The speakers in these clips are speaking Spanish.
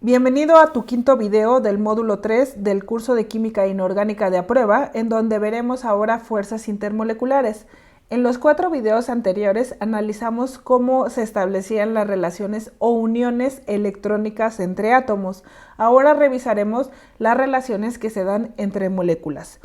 Bienvenido a tu quinto video del módulo 3 del curso de Química Inorgánica de Aprueba, en donde veremos ahora fuerzas intermoleculares. En los 4 videos anteriores analizamos cómo se establecían las relaciones o uniones electrónicas entre átomos. Ahora revisaremos las relaciones que se dan entre moléculas.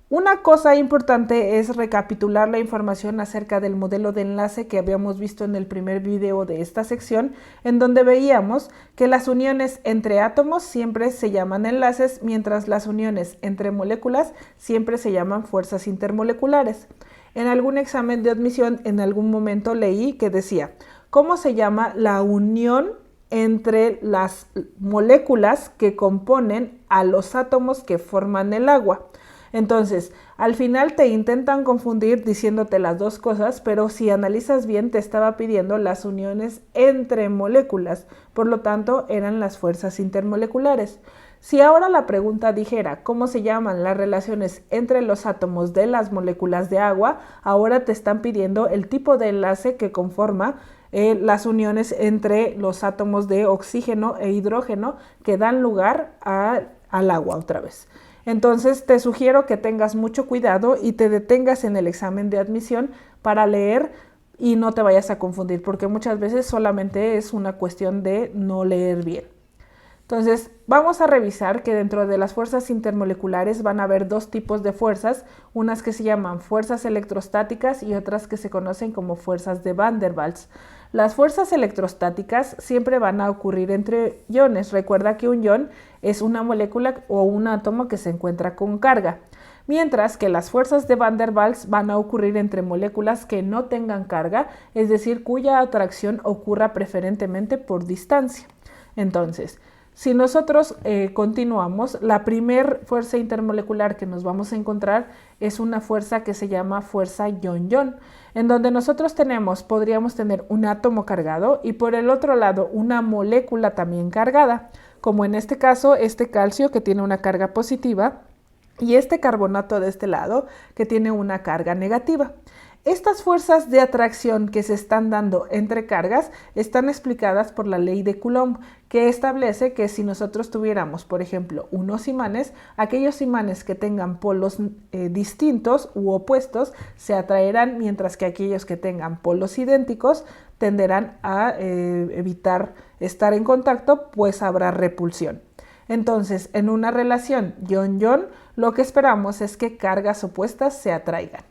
Una cosa importante es recapitular la información acerca del modelo de enlace que habíamos visto en el primer video de esta sección, en donde veíamos que las uniones entre átomos siempre se llaman enlaces, mientras las uniones entre moléculas siempre se llaman fuerzas intermoleculares. En algún examen de admisión, en algún momento leí que decía, ¿cómo se llama la unión entre las moléculas que componen a los átomos que forman el agua? Entonces, al final te intentan confundir diciéndote las dos cosas, pero si analizas bien te estaba pidiendo las uniones entre moléculas, por lo tanto eran las fuerzas intermoleculares. Si ahora la pregunta dijera cómo se llaman las relaciones entre los átomos de las moléculas de agua, ahora te están pidiendo el tipo de enlace que conforma las uniones entre los átomos de oxígeno e hidrógeno que dan lugar al agua otra vez. Entonces te sugiero que tengas mucho cuidado y te detengas en el examen de admisión para leer y no te vayas a confundir, porque muchas veces solamente es una cuestión de no leer bien. Entonces, vamos a revisar que dentro de las fuerzas intermoleculares van a haber dos tipos de fuerzas, unas que se llaman fuerzas electrostáticas y otras que se conocen como fuerzas de Van der Waals. Las fuerzas electrostáticas siempre van a ocurrir entre iones. Recuerda que un ion es una molécula o un átomo que se encuentra con carga, mientras que las fuerzas de Van der Waals van a ocurrir entre moléculas que no tengan carga, es decir, cuya atracción ocurra preferentemente por distancia. Entonces, si nosotros continuamos, la primer fuerza intermolecular que nos vamos a encontrar es una fuerza que se llama fuerza ion-ion, en donde nosotros podríamos tener un átomo cargado y por el otro lado una molécula también cargada, como en este caso este calcio que tiene una carga positiva y este carbonato de este lado que tiene una carga negativa. Estas fuerzas de atracción que se están dando entre cargas están explicadas por la ley de Coulomb, que establece que si nosotros tuviéramos, por ejemplo, unos imanes, aquellos imanes que tengan polos distintos u opuestos se atraerán, mientras que aquellos que tengan polos idénticos tenderán a evitar estar en contacto, pues habrá repulsión. Entonces, en una relación ion-ion, lo que esperamos es que cargas opuestas se atraigan.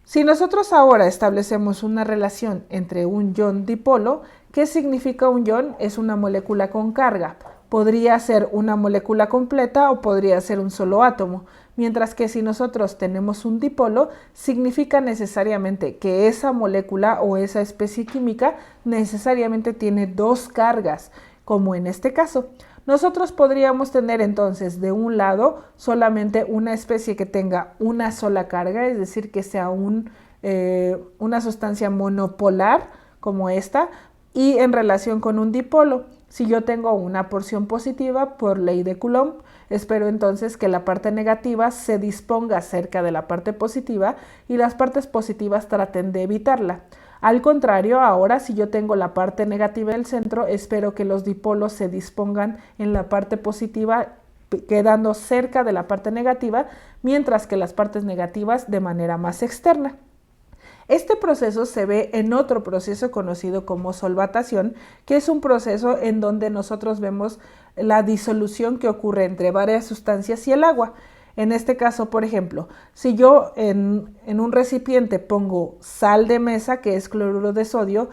Si nosotros ahora establecemos una relación entre un ion dipolo, ¿qué significa un ion? Es una molécula con carga. Podría ser una molécula completa o podría ser un solo átomo, mientras que si nosotros tenemos un dipolo, significa necesariamente que esa molécula o esa especie química necesariamente tiene dos cargas, como en este caso. Nosotros podríamos tener entonces de un lado solamente una especie que tenga una sola carga, es decir, que sea una sustancia monopolar como esta, y en relación con un dipolo. Si yo tengo una porción positiva por ley de Coulomb, espero entonces que la parte negativa se disponga cerca de la parte positiva y las partes positivas traten de evitarla. Al contrario, ahora si yo tengo la parte negativa del centro, espero que los dipolos se dispongan en la parte positiva, quedando cerca de la parte negativa, mientras que las partes negativas de manera más externa. Este proceso se ve en otro proceso conocido como solvatación, que es un proceso en donde nosotros vemos la disolución que ocurre entre varias sustancias y el agua. En este caso, por ejemplo, si yo en un recipiente pongo sal de mesa, que es cloruro de sodio,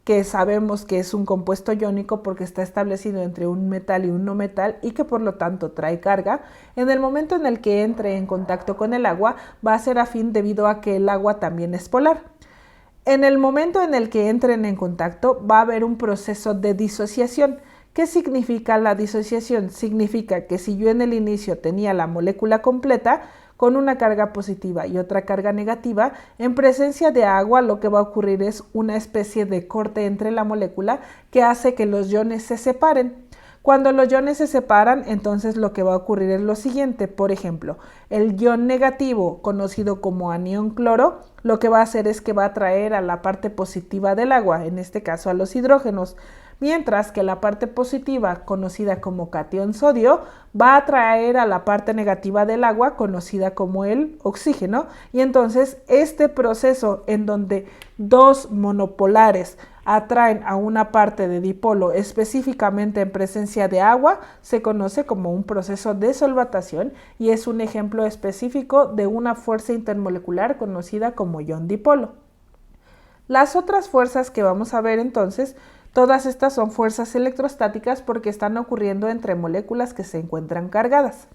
que sabemos que es un compuesto iónico porque está establecido entre un metal y un no metal y que por lo tanto trae carga, en el momento en el que entre en contacto con el agua va a ser afín debido a que el agua también es polar. En el momento en el que entren en contacto va a haber un proceso de disociación. ¿Qué significa la disociación? Significa que si yo en el inicio tenía la molécula completa con una carga positiva y otra carga negativa, en presencia de agua lo que va a ocurrir es una especie de corte entre la molécula que hace que los iones se separen. Cuando los iones se separan, entonces lo que va a ocurrir es lo siguiente. Por ejemplo, el ion negativo, conocido como anión cloro, lo que va a hacer es que va a atraer a la parte positiva del agua, en este caso a los hidrógenos. mientras que la parte positiva, conocida como catión sodio, va a atraer a la parte negativa del agua, conocida como el oxígeno, y entonces este proceso en donde dos monopolares atraen a una parte de dipolo específicamente en presencia de agua se conoce como un proceso de solvatación y es un ejemplo específico de una fuerza intermolecular conocida como ion dipolo. Las otras fuerzas que vamos a ver entonces, todas estas son fuerzas electrostáticas porque están ocurriendo entre moléculas que se encuentran cargadas.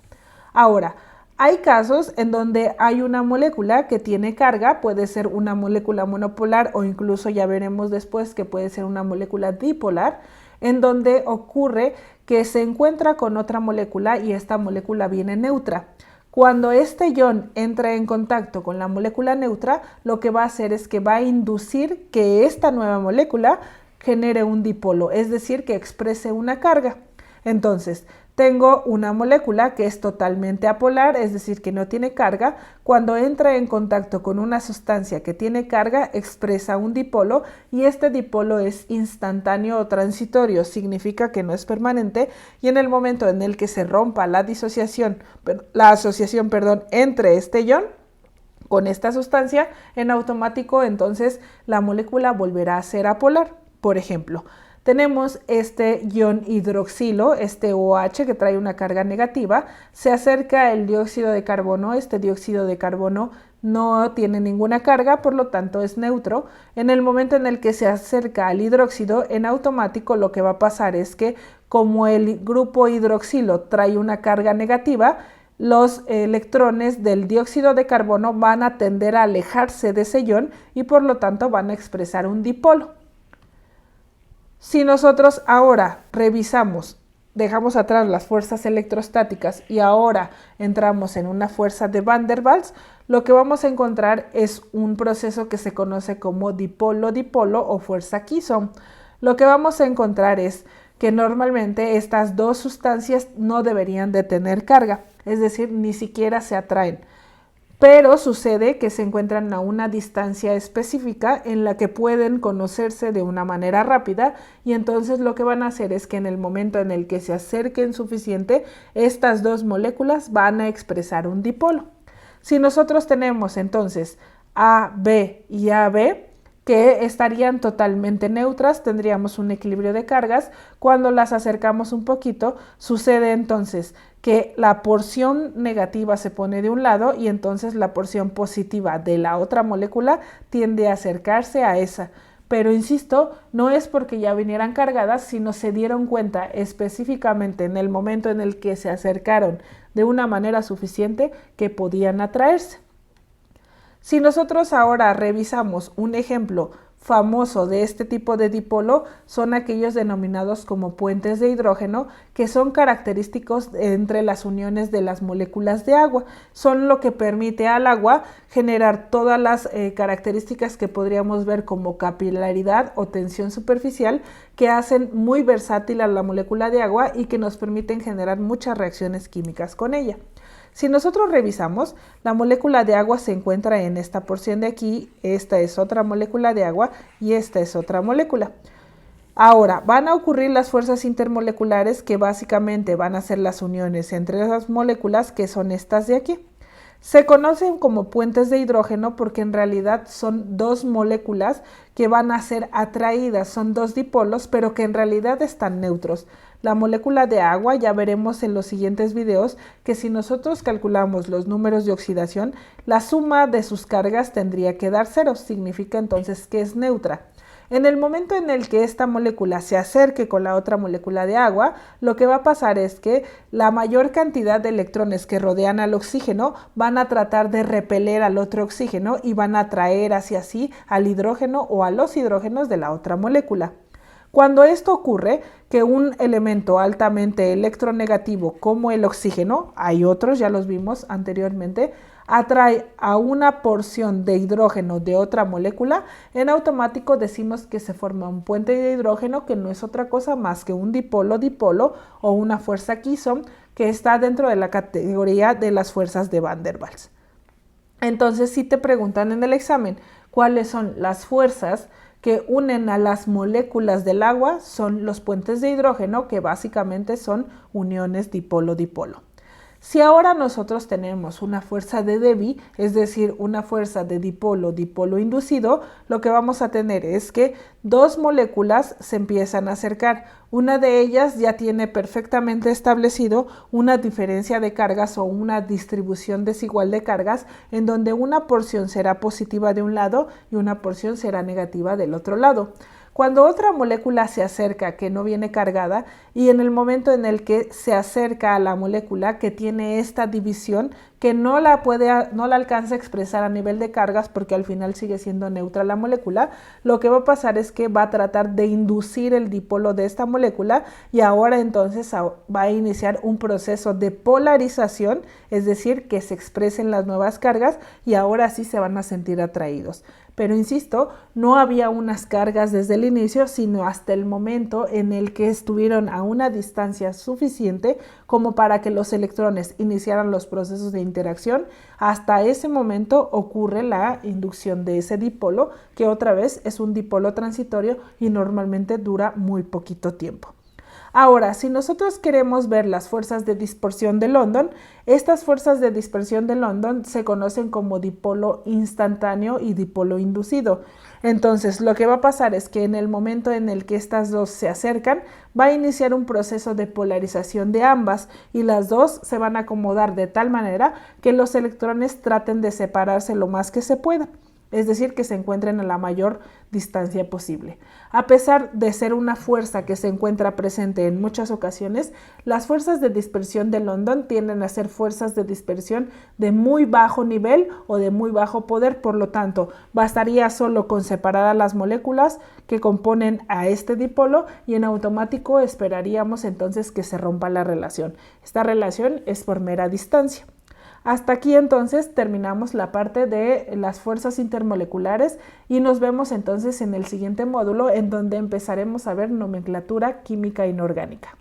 Ahora, hay casos en donde hay una molécula que tiene carga, puede ser una molécula monopolar o incluso ya veremos después que puede ser una molécula dipolar, en donde ocurre que se encuentra con otra molécula y esta molécula viene neutra. Cuando este ion entra en contacto con la molécula neutra, lo que va a hacer es que va a inducir que esta nueva molécula genere un dipolo, es decir, que exprese una carga. Entonces, tengo una molécula que es totalmente apolar, es decir, que no tiene carga. Cuando entra en contacto con una sustancia que tiene carga, expresa un dipolo y este dipolo es instantáneo o transitorio, significa que no es permanente y en el momento en el que se rompa la asociación entre este ion con esta sustancia, en automático entonces la molécula volverá a ser apolar. Por ejemplo, tenemos este ion hidroxilo, este OH que trae una carga negativa, se acerca el dióxido de carbono, este dióxido de carbono no tiene ninguna carga, por lo tanto es neutro. En el momento en el que se acerca al hidróxido, en automático lo que va a pasar es que como el grupo hidroxilo trae una carga negativa, los electrones del dióxido de carbono van a tender a alejarse de ese ion y por lo tanto van a expresar un dipolo. Si nosotros ahora revisamos, dejamos atrás las fuerzas electrostáticas y ahora entramos en una fuerza de Van der Waals, lo que vamos a encontrar es un proceso que se conoce como dipolo-dipolo o fuerza Kisson. Lo que vamos a encontrar es que normalmente estas dos sustancias no deberían de tener carga, es decir, ni siquiera se atraen. Pero sucede que se encuentran a una distancia específica en la que pueden conocerse de una manera rápida y entonces lo que van a hacer es que en el momento en el que se acerquen suficiente, estas dos moléculas van a expresar un dipolo. Si nosotros tenemos entonces AB y AB, que estarían totalmente neutras, tendríamos un equilibrio de cargas. Cuando las acercamos un poquito, sucede entonces que la porción negativa se pone de un lado y entonces la porción positiva de la otra molécula tiende a acercarse a esa. Pero insisto, no es porque ya vinieran cargadas, sino se dieron cuenta específicamente en el momento en el que se acercaron de una manera suficiente que podían atraerse. Si nosotros ahora revisamos un ejemplo famoso de este tipo de dipolo, son aquellos denominados como puentes de hidrógeno, que son característicos entre las uniones de las moléculas de agua. Son lo que permite al agua generar todas las características que podríamos ver como capilaridad o tensión superficial, que hacen muy versátil a la molécula de agua y que nos permiten generar muchas reacciones químicas con ella. Si nosotros revisamos, la molécula de agua se encuentra en esta porción de aquí, esta es otra molécula de agua y esta es otra molécula. Ahora, van a ocurrir las fuerzas intermoleculares que básicamente van a ser las uniones entre las moléculas que son estas de aquí. Se conocen como puentes de hidrógeno porque en realidad son dos moléculas que van a ser atraídas, son dos dipolos, pero que en realidad están neutros. La molécula de agua, ya veremos en los siguientes videos, que si nosotros calculamos los números de oxidación, la suma de sus cargas tendría que dar 0, significa entonces que es neutra. En el momento en el que esta molécula se acerque con la otra molécula de agua, lo que va a pasar es que la mayor cantidad de electrones que rodean al oxígeno van a tratar de repeler al otro oxígeno y van a atraer hacia sí al hidrógeno o a los hidrógenos de la otra molécula. Cuando esto ocurre, que un elemento altamente electronegativo como el oxígeno, hay otros, ya los vimos anteriormente, atrae a una porción de hidrógeno de otra molécula, en automático decimos que se forma un puente de hidrógeno que no es otra cosa más que un dipolo-dipolo o una fuerza Kisson que está dentro de la categoría de las fuerzas de Van der Waals. Entonces, si te preguntan en el examen cuáles son las fuerzas que unen a las moléculas del agua son los puentes de hidrógeno, que básicamente son uniones dipolo-dipolo. Si ahora nosotros tenemos una fuerza de Debye, es decir, una fuerza de dipolo-dipolo inducido, lo que vamos a tener es que dos moléculas se empiezan a acercar. Una de ellas ya tiene perfectamente establecido una diferencia de cargas o una distribución desigual de cargas, en donde una porción será positiva de un lado y una porción será negativa del otro lado. Cuando otra molécula se acerca que no viene cargada y en el momento en el que se acerca a la molécula que tiene esta división, que no la alcanza a expresar a nivel de cargas porque al final sigue siendo neutra la molécula, lo que va a pasar es que va a tratar de inducir el dipolo de esta molécula y ahora entonces va a iniciar un proceso de polarización, es decir, que se expresen las nuevas cargas y ahora sí se van a sentir atraídos. Pero insisto, no había unas cargas desde el inicio, sino hasta el momento en el que estuvieron a una distancia suficiente como para que los electrones iniciaran los procesos de interacción. Hasta ese momento ocurre la inducción de ese dipolo, que otra vez es un dipolo transitorio y normalmente dura muy poquito tiempo. Ahora, si nosotros queremos ver las fuerzas de dispersión de London, estas fuerzas de dispersión de London se conocen como dipolo instantáneo y dipolo inducido. Entonces, lo que va a pasar es que en el momento en el que estas dos se acercan, va a iniciar un proceso de polarización de ambas y las dos se van a acomodar de tal manera que los electrones traten de separarse lo más que se pueda. Es decir, que se encuentren a la mayor distancia posible. A pesar de ser una fuerza que se encuentra presente en muchas ocasiones, las fuerzas de dispersión de London tienden a ser fuerzas de dispersión de muy bajo nivel o de muy bajo poder, por lo tanto, bastaría solo con separar a las moléculas que componen a este dipolo y en automático esperaríamos entonces que se rompa la relación. Esta relación es por mera distancia. Hasta aquí entonces terminamos la parte de las fuerzas intermoleculares y nos vemos entonces en el siguiente módulo en donde empezaremos a ver nomenclatura química inorgánica.